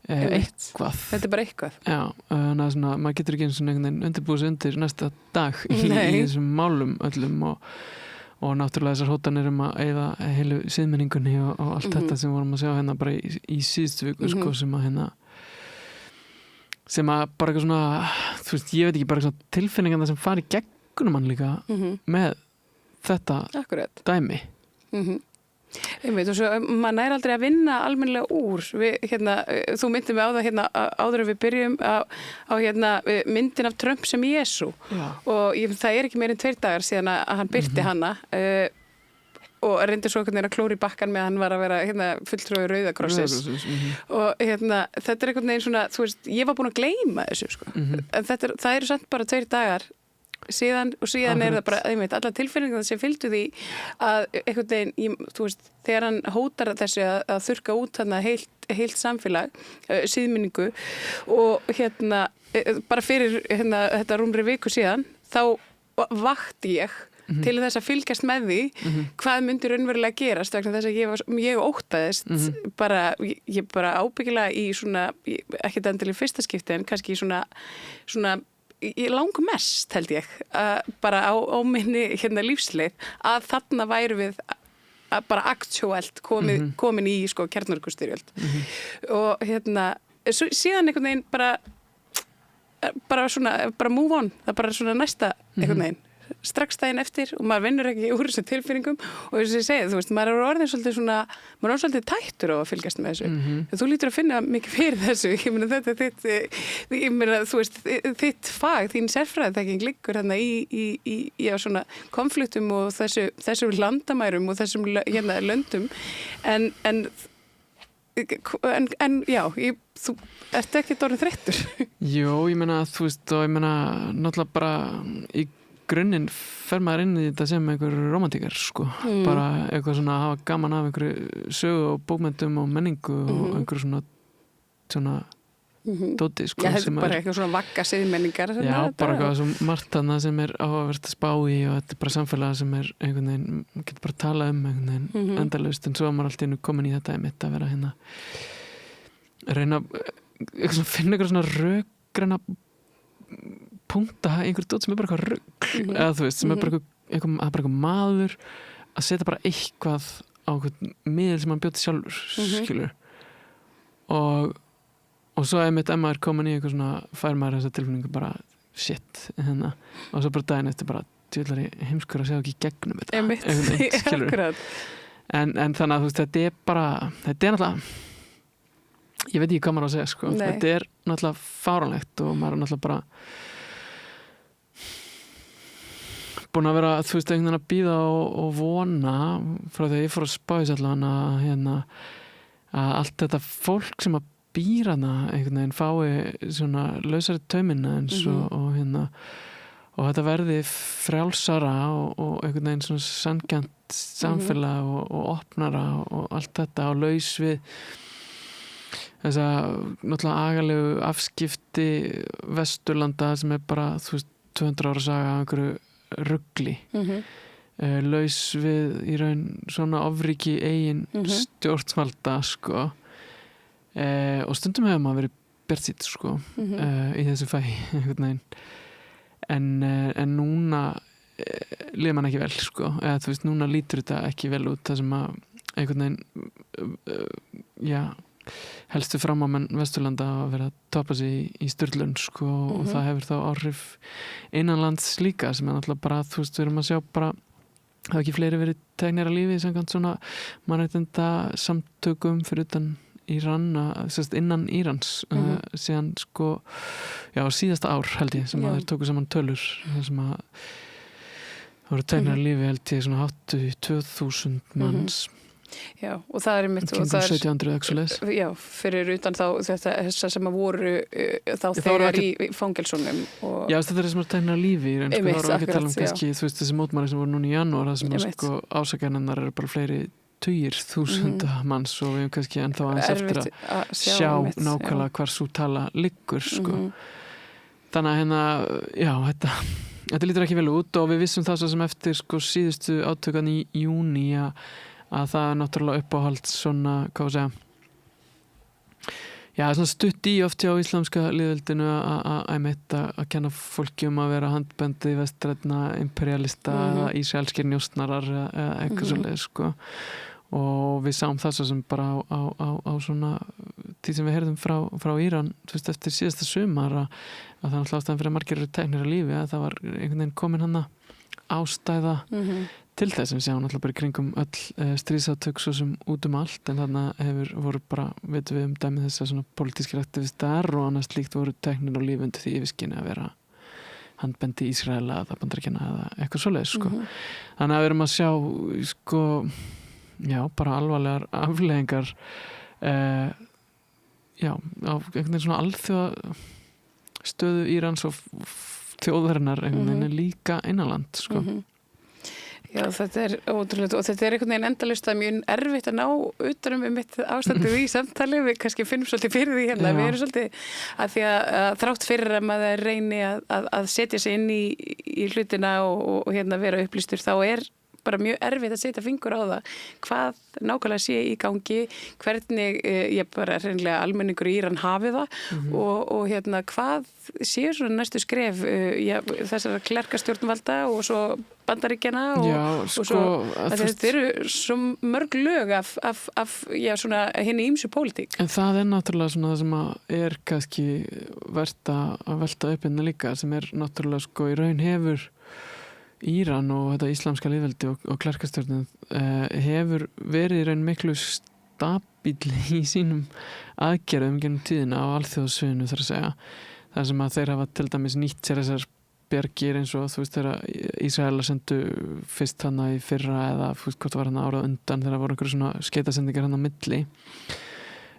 eitthvað. Þetta er bara eitthvað. Já, þannig að svona, maður getur ekki eins og einhvern veginn undirbúið sig undir næsta dag í þessum málum öllum og náttúrulega þessar hótanir að eyða heilu siðmenningunni og allt þetta sem vorum að sjá hérna bara í síðustu viku sko, sem að bara eitthvað svona, þú veist, ég veit ekki, bara svona tilfinningarna sem fari gegnum hann líka með þetta dæmi. Einmitt, og svo maður nær aldrei að vinna almennilega úr. Þú myndir mig á það áður en við byrjum á myndin af Trump sem Jesú og það ekki meir en 2 dagar síðan að hann birti hana og reyndi svo einhvern veginn að klóra í bakkan með að hann var að vera fulltrúi Rauða krossins og þetta einhvern veginn svona, þú veist, ég var búin að gleyma þessu sko. En það eru samt bara 2 dagar síðan það bara, einmitt, alla tilfinningar sem fylgdu því að einhvern veginn, þú veist, þegar hann hótar þessu að þurrka út þarna heilt samfélag, síðminningu og bara fyrir þetta rúmri viku síðan, þá vakti ég til þess að fylgjast með því hvað myndi raunverulega gerast vegna þess að ég óttaðist ég bara ábyggilega í svona, ekkert endilega í fyrsta skipti en kannski í svona í langum mest held ég bara á minni lífsleið að þarna væru við bara aktúelt komin í sko kjarnorkustyrjöld og síðan einhvern veginn bara move on, það bara svona næsta einhvern veginn strax daginn eftir og maður vinnur ekki úr þessum tilfinningum og þess að ég segi, þú veist, maður er orðin svolítið svona, maður er svolítið tættur á að fylgjast með þessu. Þú lítur að finna mikið fyrir þessu, ég meina þetta er þitt, ég meina, þú veist, þitt fag, þín sérfræðiþekking liggur þarna í svona konfliktum og þessum landamærum og þessum löndum en já, þú ert ekki orðin þreyttur. Jú, ég meina, þú veist, og ég meina, náttúrulega bara í grunninn fer maður inn í þetta sem einhver romantíkar sko, bara eitthvað svona að hafa gaman af einhverju sögu og bókmenntum og menningu og einhverju svona dóti sko. Já, þetta er bara eitthvað svona vagga siðmenningar. Já, bara eitthvað svo margt þarna sem er áhugavert að spá í og þetta er bara samfélag sem er einhvern veginn, maður getur bara að tala einhvern veginn endalaust en svo er maður alltaf inn komin í þetta einmitt að vera reyna finna eitthvað svona rökgræna punkta einhver dót sem er bara eitthvað rugl eða þú veist, sem er bara eitthvað maður að setja bara eitthvað á eitthvað miðl sem hann bjóti sjálfur skilur og svo einmitt ef maður komin í eitthvað svona fær maður þessa tilfinningu bara shit og svo bara daginn eftir bara djúllari heimskur að segja ekki gegnum þetta einmitt, skilur en þannig að þú veist, þetta er náttúrulega ég veit ekki hvað maður á að segja sko. Þetta er náttúrulega fáránlegt og maður er náttúrulega bara búin að vera, þú veist, einhvern veginn að bíða og vona frá því að ég fór að spáðis allavega að allt þetta fólk sem að býr hana einhvern veginn fái svona lausari taumina eins og þetta verði frjálsara og einhvern veginn svona sanngjarnt samfélag og opnara og allt þetta og laus við þessa náttúrulega agalegu afskipti Vesturlanda sem er bara, þú veist, 200 ára saga af einhverju rugli laus við í raun svona ofríki eigin stjórnvalda sko og stundum hefur maður verið bjartsýnn sko í þessu fæi einhvern veginn en núna líður mann ekki vel sko eða þú veist, núna lítur þetta ekki vel út það sem að einhvern veginn já helstu fram á menn Vesturlanda að vera að topa sig í sturlun sko og það hefur þá áhrif innanlands líka sem er náttúrulega bara, þú veist, við erum að sjá bara það ekki fleiri verið teknir að lífi samkvæmt svona mannréttinda samtökum fyrir utan Íran, innan Írans síðan sko já, síðasta ár held ég sem að þeir tóku saman tölur sem að það voru teknir að lífi held ég svona 82.000 manns Já, og það er mitt og það er 1700 já, fyrir utan þá þessa sem að voru þá þegar í fangelsunum Já, þetta er það sem er teknir að lífi í raun, sko, þá erum við ekki að tala um kannski, þú veist, þessi mótmæli sem voru núna í janúar, það sem sko ásakarinnar eru bara fleiri tugir þúsunda manns og við hefum kannski ennþá aðeins eftir að sjá nákvæmlega hvar svo tala liggur, sko þannig að já, þetta lítur ekki vel út og við vissum það svo sem eftir sko síðustu átökan í júní að það er náttúrulega uppáhald svona, hvað að segja já, svona stutt í oft hjá íslamska lýðveldinu að kenna fólki að vera handbendi vestrænna imperialista eða ísraelskir njósnarar eða eitthvað svoleiðis sko og við sáum það svo sem bara á svona því sem við heyrðum frá Íran þú veist, eftir síðasta sumar að það er náttúrulega ástæðan fyrir að margir eru teknir að lífi að það var einhvern veginn komin hana ástæða til þess sem sjáum náttúrulega bara í kringum öll stríðsátök svo sem út allt en þarna voru bara, veitum við dæmið þess að svona pólitískir aktivistar og annars líkt voru teknir og líf undir því yfirskinni að vera handbendi Ísraela eða Bandaríkjanna eða eitthvað svoleiðis sko. Þannig að við erum að sjá sko, já, bara alvarlegar afleiðingar já, á einhvern veginn svona alþjóða stöðu Írans og þjóðarinnar einhvern veginn líka innanland sko. Já, þetta ótrúlega og þetta einhvern veginn endalaust að mjög erfitt að ná utanum mitt ástandið í samtali við kannski finnum svolítið fyrir því hérna við erum svolítið að því að þrátt fyrir að maður reyni að setja sig inn í hlutina og hérna vera upplýstur þá bara mjög erfitt að setja fingur á það hvað nákvæmlega sé í gangi hvernig ég bara reynilega almenningur í Íran hafi það og hérna hvað sé svona næstu skref þessara klerkastjórnvalda og svo Bandaríkjanna og svo þetta eru svo mörg lög af svona hinni ýmsu pólitík. En það náttúrulega svona það sem kannski verðt að velta upp hérna líka sem náttúrulega sko í raun hefur Íran og þetta íslamska lýðveldi og klerkastjórnin hefur verið í raun miklu stabíl í sínum aðgerðum gennum tíðina á alþjóðasviðinu þar að segja. þar sem að þeir hafa til dæmis nýtt sér þessar bjargir eins og þú veist þegar Ísraelar sendu fyrst hana í fyrra eða þú veist hvort það var hana árað undan þegar voru einhverju svona skeytasendingar hana á milli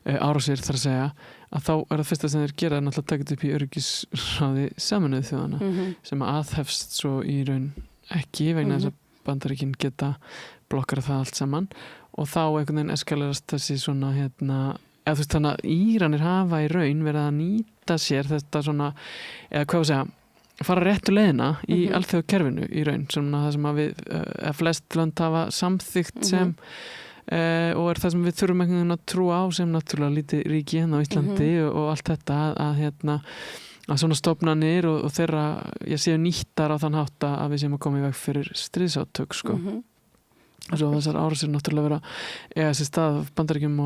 árásir þar að segja að þá það fyrsta sem þeir gera náttúrulega takit upp í öryggisráði Sameinuðu þjóðanna sem aðhefst svo í raun ekki vegna þess að Bandaríkin geta blokkara það allt saman og þá einhvern veginn eskalerast þessi svona eða þú veist þannig að Íranir hafa í raun verið að nýta sér þetta svona eða hvað að segja fara réttu leiðina í alþjóðakerfinu í raun sem það sem að við flest lönd hafa samþykkt sem og það sem við þurfum einhvern veginn að trúa á sem náttúrulega lítið ríki hérna á Íslandi og allt þetta að svona stofnanir og þeirra ég séu nýttar á þann hátt að við séum að koma í veg fyrir stríðsátök sko. Og svo þessar árásir náttúrulega vera eiga þessi stað Bandaríkjum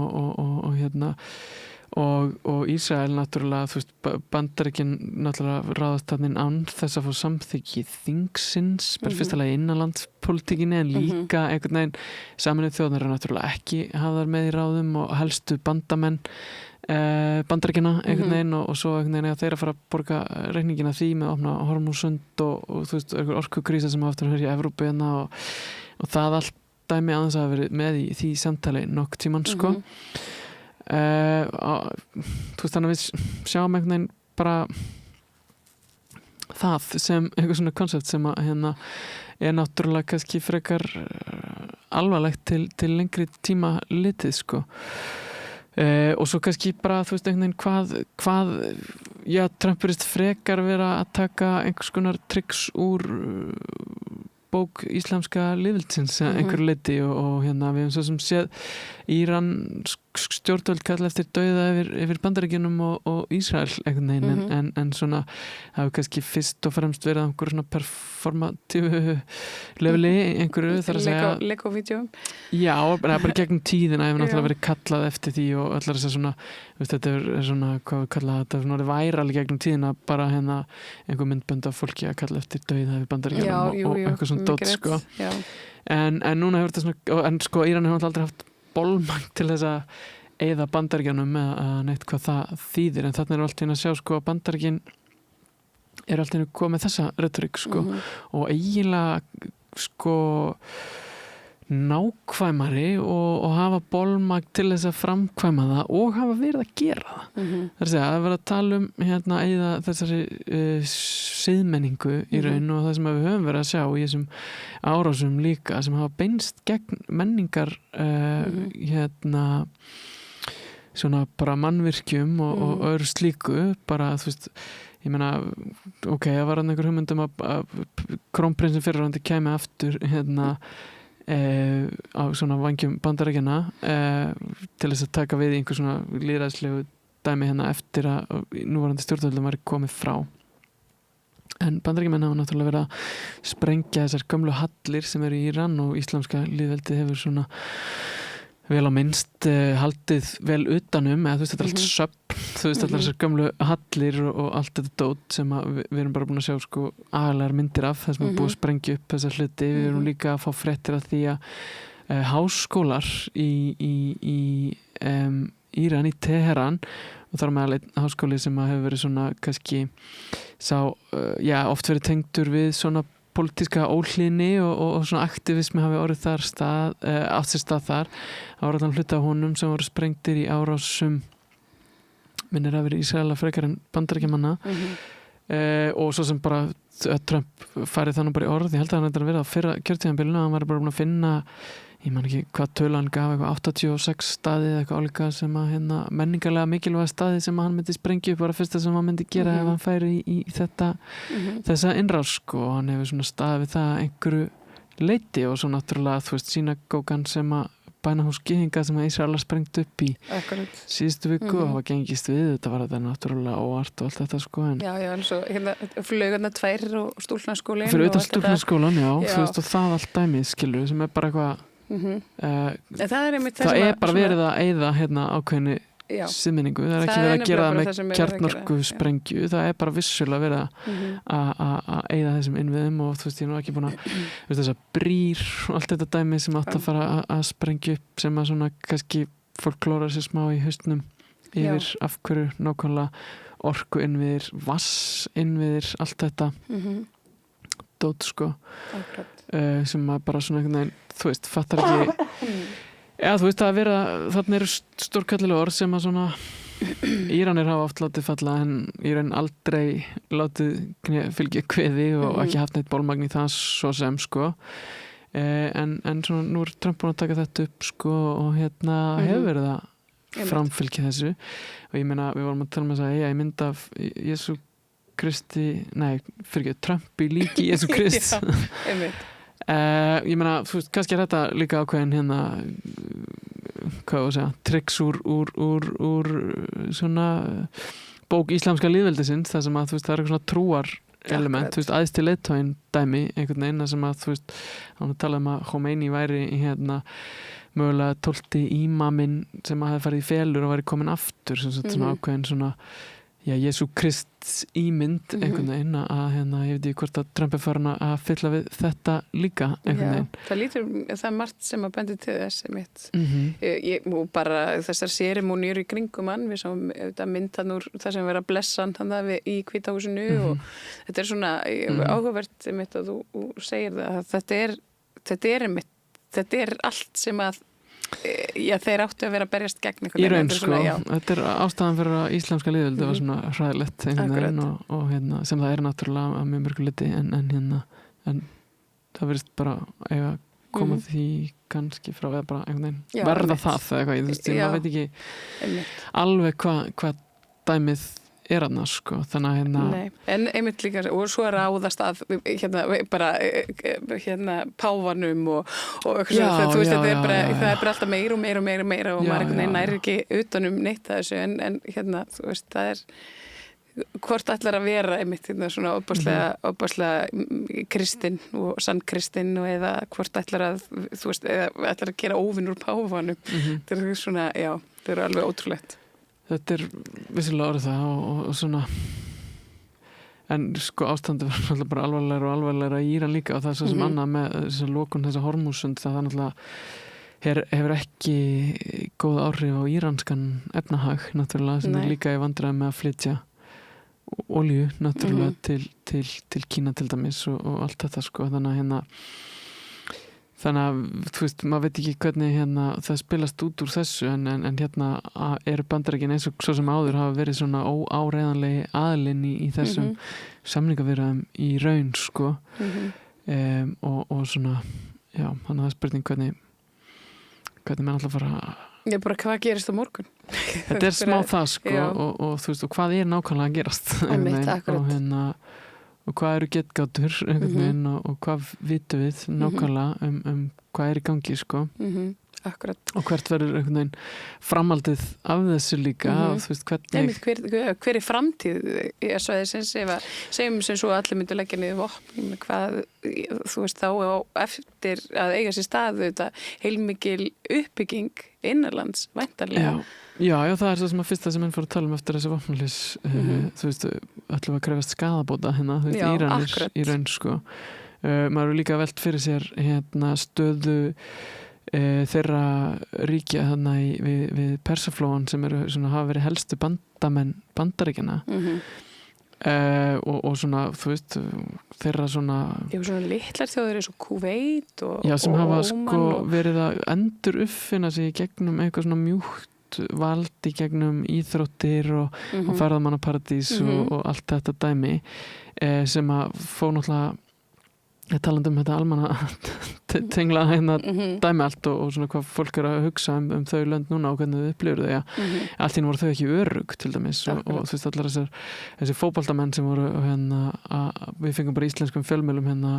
og Ísrael náttúrulega þú veist Bandaríkin náttúrulega ráðast þarna án þess að fá samþykki þingsins bara fyrsta lagi innanlandspólitíkinni en líka einhvern veginn Sameinuðu þjóðirnar eru náttúrulega ekki hafðar með í ráðum og helstu bandamenn Bandaríkjanna einhvern veginn og svo einhvern veginn að þeir að fara að borga reikningina því með að opna Hormúsund og þú veist orkukrísa sem aftur að höfðu í Evrópu og það allt dæmi aðeins að hafa verið með í því samtali nokk tíman sko þú veist þannig að við sjáum einhvern veginn bara það sem eitthvað svona koncept sem að náttúrulega kannski frekar alvarlegt til lengri tíma litið sko og svo kannski bara þú veist einhvern veginn hvað Trumpurist frekar vera að taka einhvers konar tricks úr bók íslamska lýðveldsins einhverju leyti og við hefum svo sem séð Íran stjórnvöld kalla eftir dauða yfir Bandaríkjunum og Ísrael einhvern veginn en svona það hefur kannski fyrst og fremst verið einhverju svona performatífu leveli einhverju þar að segja Lego-vídeó já, bara gegnum tíðina hefur náttúrulega verið kallað eftir því og allar þess að svona þetta er svona, hvað við kalla þetta svona væral gegnum tíðina bara einhver myndbönd af fólki að kalla eftir dauða yfir Bandaríkjunum og eitthvað svona dót sko en núna hefur þetta svona en sko Íran hefur aldrei haft bolmang til þess að eyða Bandaríkjunum eða neitt hvað það þýðir en þarna alltaf að sjá sko að Bandaríkin alltaf komið þessa retorík sko og eiginlega sko nákvæmari og hafa bolmang til þess að framkvæma það og hafa verið að gera það það er verið að tala eyða þessari siðmenningu í raun og það sem við höfum verið að sjá í þessum árásum líka sem hafa beinst gegn menningar svona bara mannvirkjum og öðru slíku bara þú veist ég meina, það var einhver hugmyndum að krónprinsinn fyrirrandi kæmi aftur á svona vangjum Bandaríkjanna til þess að taka við einhver svona lýðræðislegu dæmi eftir að núverandi stjórnvöldum var komið frá en Bandaríkjamenn hafa náttúrulega verið að sprengja þessar gömlu hallir sem eru í Íran og íslamska lýðveldið hefur svona vel á minnst haldið vel utanum, eða þú veist, þetta er allt söfn, þú veist, allar þessar gömlu hallir og allt þetta dót sem við erum bara búin að sjá sko agalega myndir af, þess að við erum búin að sprengja upp þessar hluti, við erum líka að fá fréttir af því að háskólar í Íran, í Teheran, og þar með einn háskóli sem hefur verið svona kannski oft verið tengdur við svona pólitíska óhlýðni og svona aktivismi hafi orðið þar átt sér stað þar. Það var allan hluti af honum sem voru sprengtir í árásum minnir að vera Ísraela frekar en Bandaríkjamanna og svo sem bara Trump farið þannig bara í orð. Ég held að hann eitthvað verið á fyrra kjörtíðanbylunu, hann var bara búin að finna, ég man ekki hvað tölu hann gaf, eitthvað 86 staði eða eitthvað álíka sem að menningarlega mikilvæga staði sem hann myndi sprengja upp, bara fyrsta sem hann myndi gera ef hann færi í þetta þessa innrás sko, og hann hefur svona staðið við það einhverju leyti og svo náttúrulega þú veist sínagógan sem að bænahús gyðinga sem að Ísraelar sprengt upp í síðustu viku og hafa gengist við, þetta var þetta náttúrulega óvart og allt þetta sko. Já, en svo flaugarna 2 og stúlnaskólinn fyrir utan stúlnaskólan, já, þú veist, og það allt dæmið skilur sem er bara eitthvað það er bara verið að eyða ákveðinni siðmenningu, það er ekki verið að gera það með kjarnorku sprengju, það er bara vissulega verið að eyða þessum innviðum og þú veist, ég er nú ekki búin að þess að brýr og allt þetta dæmi sem átt að fara að sprengja upp sem að svona kannski fólk klórar sér smá í haustnum yfir af hverju nákvæmlega orku innviðir, vass innviðir, allt þetta dót sko sem maður bara svona einhvern veginn, þú veist, fattar ekki þú veist, að vera þarna eru stórkallilega orð sem að svona Íranir hafa oft látið falla en Íran aldrei látið fylgja kveði og ekki haft neitt bólmagn í það svo sem sko en svona nú er Trump búin að taka þetta upp sko og hefur verið að framfylgja þessu og ég meina, við vorum að tala með þess að ég mynd af Jesú Kristi, Trump í líki Jesú Krist ég meina, þú veist, kannski er þetta líka ákveðin hvað að segja, tricks úr svona bók íslamska lýðveldisins, það sem að þú veist, það er eitthvað svona trúar element, þú veist, æðsti leiðtoginn dæmi, einhvern veginn sem að þú veist, hann talaði um að Khomeini væri mögulega 12. ímaminn sem að hefði farið í felur og væri komin aftur, svona ákveðin svona Jesú Krists ímynd einhvern veginn að ég veit ekki hvort að Trump er farin að fylla við þetta líka einhvern veginn. Það er margt sem að bendi til þess og bara þessar sérimónýr í kringum hann, við sáum mynd hann úr það sem verið að blessa hann í Hvíta húsinu og þetta er svona áhugavert að þú segir það að þetta er allt sem að þeir áttu að vera að berjast gegn í raun sko, þetta er ástæðan fyrir að íslamska lýðveldi var svona hræðilegt og sem það er náttúrulega að mjög mörgu liti en það verðist bara eiga koma því kannski frá eða bara einhvern veginn verða það eða eitthvað, þú veist, maður veit ekki alveg hvað dæmið er aðna sko, þannig en einmitt líka, og svo er ráðast að bara páfanum og þú veist, það er bara alltaf meira og meira og maður einhvern veginn næri ekki utanum neitt þessu en þú veist, það er hvort ætlar að vera einmitt svona óbáslega kristinn og sannkristinn og eða hvort ætlar að þú veist, eða ætlar að gera óvinn úr páfanum þetta er svona, það er alveg ótrúlegt. Þetta er vissilega orðið það og svona en sko ástandi var alltaf bara alvarlegra í Íran líka og það er svo sem annað með þessa lokun, þessa hormúsund það náttúrulega hefur ekki góð áhrif á íranskan efnahag náttúrulega sem er líka í vandræði með að flytja olíu náttúrulega til Kína til dæmis og allt þetta sko þannig að, þú veist, maður veit ekki hvernig það spilast út úr þessu en eru Bandaríkin eins og svo sem áður hafa verið svona óáreiðanlegi aðilinn í þessum samningaviðræðum í raun, sko og svona, þannig að það er spurning hvernig menn alltaf fara bara hvað gerist á morgun? Þetta er smá það, sko og þú veist, og hvað er nákvæmlega að gerast og hvað eru getgátur einhvern veginn og hvað vitum við nákvæmlega hvað er í gangi sko. Akkurat. Og hvert verður einhvern veginn framhaldið af þessu líka, þú veist, hvernig... Hver er framtíð í svæðisins ef að segjum sem svo allir myndu leggja niður vopn, hvað, þú veist, þá á eftir að eiga sér stað þetta heilmikil uppbygging innanlands, væntanlega. Já, það er svo sem að fyrsta sem enn fór að tala eftir þessi vopnalýs, þú veist, ætlum að krefast skaðabóta hérna, þú veist, Íranir í raun, sko. Maður er líka velt fyrir sér hérna stöðu þeirra ríkja þarna við Persaflóan sem hafa verið helstu bandamenn Bandaríkjanna og svona, þú veist, þeirra svona... Já, svona litlar þjóðir eins og Kúveit og já, sem hafa sko og... verið að endur uppfinna sig í gegnum eitthvað svona mjúkt vald í gegnum íþróttir og ferðamannaparadís og allt þetta dæmi sem að fó náttúrulega talandi þetta almanna tengla hérna dæmi allt og svona hvað fólk er að hugsa um þau lönd núna og hvernig þau upplifur þau allt í voru þau ekki örugg til dæmis og þú veist allar þessi fótboltamenn sem voru hérna við fengum bara íslenskum fjölmiðlum hérna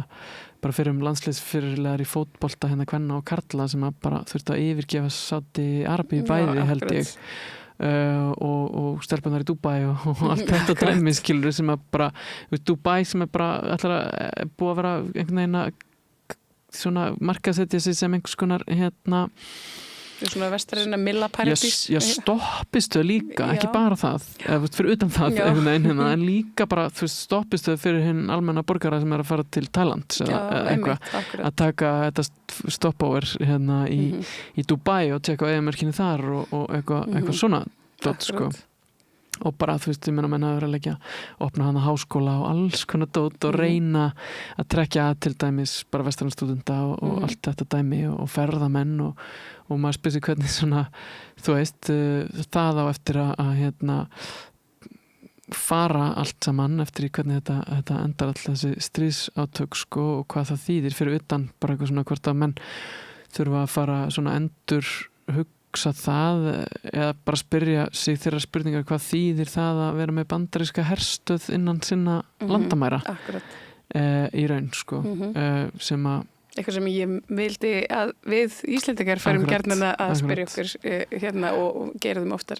bara fyrir landsliðsfyrirlegar í fótbolta hérna kvenna og karla sem að bara þurfti að yfirgefa Sádi Arabíu bæði held ég og stelpunar í Dubai og allt þetta dæmi skilur sem að bara Dubai sem er bara allar búið að vera einhvern veginn að svona markaðsetja sig sem einhvers konar hérna svona vestræna millaparadís stoppistu líka, ekki bara það fyrir utan það einhvern veginn hérna, en líka bara stoppistu fyrir hinn almenna borgara sem er að fara til Thailand eða eitthvað að taka þetta stopover hérna í Dubai og tjekka á eyðimörkinni þar og eitthvað svona dót sko og bara þú veist, ég meina menn að vera að leggja opna hana háskóla og alls konar dót og reyna að trekja til dæmis bara vestrænstúdenta og allt þetta dæmi og ferðamenn og maður spyrir sig hvernig svona þú veist, það á eftir að hérna fara allt saman eftir í hvernig þetta endar alltaf þessi stríðsátök sko og hvað það þýðir fyrir utan bara eitthvað svona hvort að menn þurfa að fara svona endur hugsa það eða bara spyrja sig þeirra spurningar hvað þýðir það að vera með bandaríska herstöð innan sinna landamæra í raun sko sem að eitthvað sem ég vildi að við Íslendingar færum gjarnan að spyrja okkur hérna og gera þeim oftar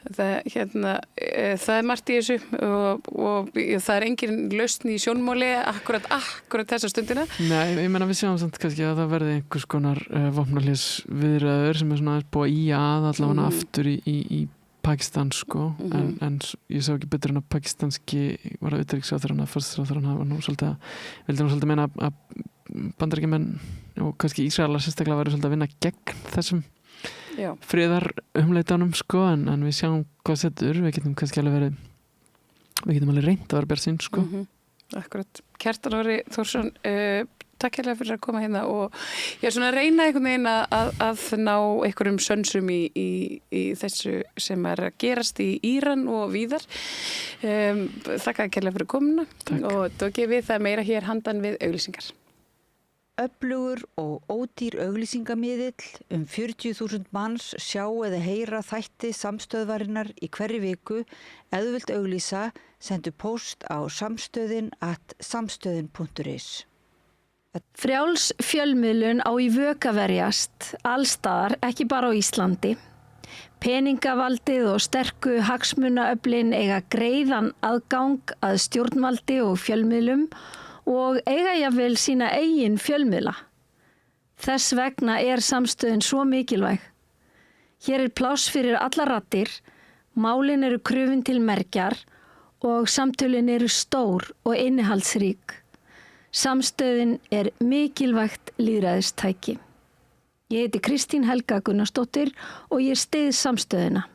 það er margt í þessu og það er engin lausn í sjónmáli akkurat þessa stundina. Nei, ég meina við sjáum samt kannski að það verði einhvers konar vopnalés viðræður sem er svona búið í allavega aftur í Pakistan sko en ég sá ekki betur en að pakistanski var að utanríkisráðherrann forsætisráðherrann hafa nú svolítið meina að Bandaríkjamenn og kannski Ísraelar sérstaklega væri svolítið að vinna gegn þessum friðar umleitanum sko en við sjáum hvað setur við getum kannski alveg reynt að vera bjartsýn sko Akkurat. Kjartan Orri Þórsson takk hérlega fyrir að koma hérna og ég er svona að reyna einhvern veginn að ná einhverjum sönsum í þessu sem er að gerast í Íran og víðar þakka hérlega fyrir komuna og þá gefum við það meira hér handan við auglýsingar. Öflugur og ódýr auglýsingamiðill 40.000 manns sjá eða heyra þætti samstöðvarinnar í hverri viku ef þú vilt auglýsa, sendu post á samstöðin@samstöðin.is. Frjáls fjölmiðlun á í vök að verjast allstaðar, ekki bara á Íslandi. Peningavaldið og sterku hagsmunaöflin eiga greiðan aðgang að stjórnvaldi og fjölmiðlum og eiga jafnvel sína eigin fjölmiðla. Þess vegna er samstöðin svo mikilvæg. Hér er pláss fyrir allar raddir, málin eru krufin til mergjar og samtölin eru stór og innihaldsrík. Samstöðin er mikilvægt lýðræðistæki. Ég heiti Kristín Helga Gunnarsdóttir og ég styð samstöðina.